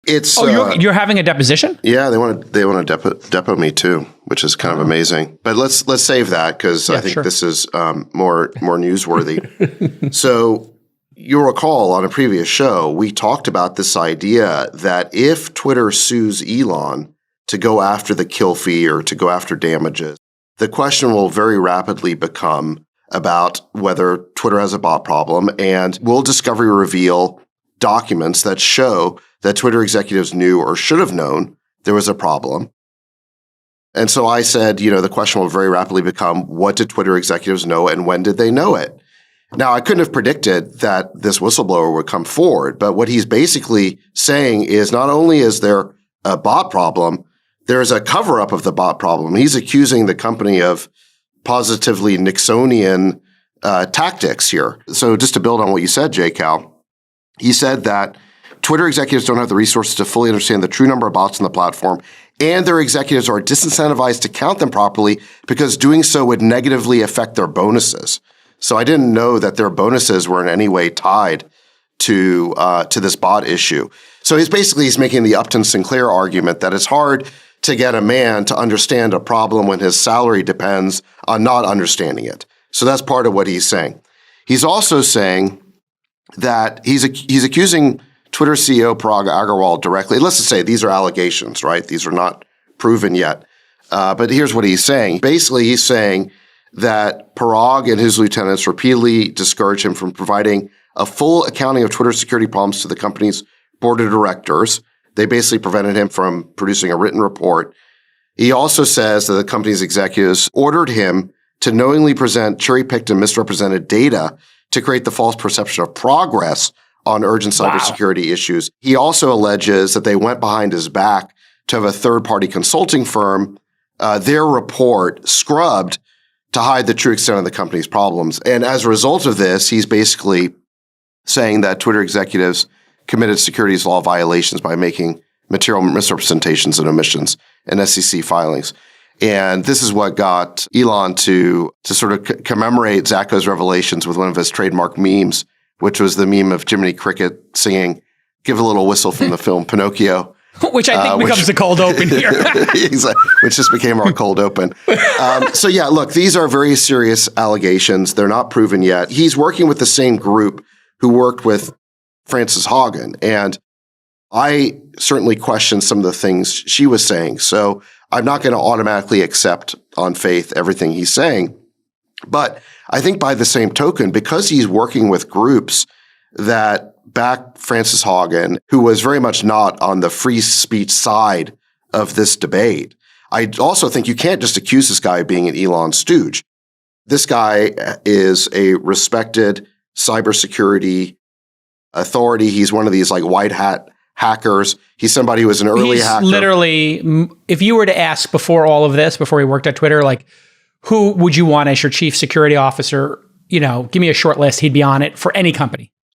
You're having a deposition? Yeah, they want to depo me too, which is kind of amazing. But let's save that because I think this is more newsworthy. So you'll recall on a previous show, we talked about this idea that if Twitter sues Elon to go after the kill fee or to go after damages, the question will very rapidly become about whether Twitter has a bot problem, and will discovery reveal documents that show that Twitter executives knew or should have known there was a problem. And so I said, the question will very rapidly become, what did Twitter executives know and when did they know it? Now, I couldn't have predicted that this whistleblower would come forward, but what he's basically saying is not only is there a bot problem, there's a cover-up of the bot problem. He's accusing the company of positively Nixonian tactics here. So just to build on what you said, J-Cal, he said that Twitter executives don't have the resources to fully understand the true number of bots on the platform, and their executives are disincentivized to count them properly because doing so would negatively affect their bonuses. So I didn't know that their bonuses were in any way tied to this bot issue. So he's making the Upton Sinclair argument that it's hard to get a man to understand a problem when his salary depends on not understanding it. So that's part of what he's saying. He's also saying that he's accusing Twitter CEO Parag Agrawal directly. Let's just say these are allegations, right? These are not proven yet. But here's what he's saying. Basically, he's saying that Parag and his lieutenants repeatedly discouraged him from providing a full accounting of Twitter's security problems to the company's board of directors. They basically prevented him from producing a written report. He also says that the company's executives ordered him to knowingly present cherry-picked and misrepresented data to create the false perception of progress on urgent cybersecurity issues. He also alleges that they went behind his back to have a third-party consulting firm, their report scrubbed to hide the true extent of the company's problems. And as a result of this, he's basically saying that Twitter executives committed securities law violations by making material misrepresentations and omissions in SEC filings. And this is what got Elon to sort of commemorate Zacco's revelations with one of his trademark memes, which was the meme of Jiminy Cricket singing "Give a Little Whistle" from the film Pinocchio. Which I think becomes the cold open here. Which just became our cold open. So yeah, look, these are very serious allegations. They're not proven yet. He's working with the same group who worked with Frances Haugen. And I certainly question some of the things she was saying. So I'm not going to automatically accept on faith everything he's saying. But I think by the same token, because he's working with groups that back Frances Haugen, who was very much not on the free speech side of this debate, I also think you can't just accuse this guy of being an Elon stooge. This guy is a respected cybersecurity authority. He's one of these like white hat hackers. He's somebody who was an early hacker. Literally, if you were to ask before all of this, before he worked at Twitter, like, who would you want as your chief security officer? Give me a short list. He'd be on it for any company.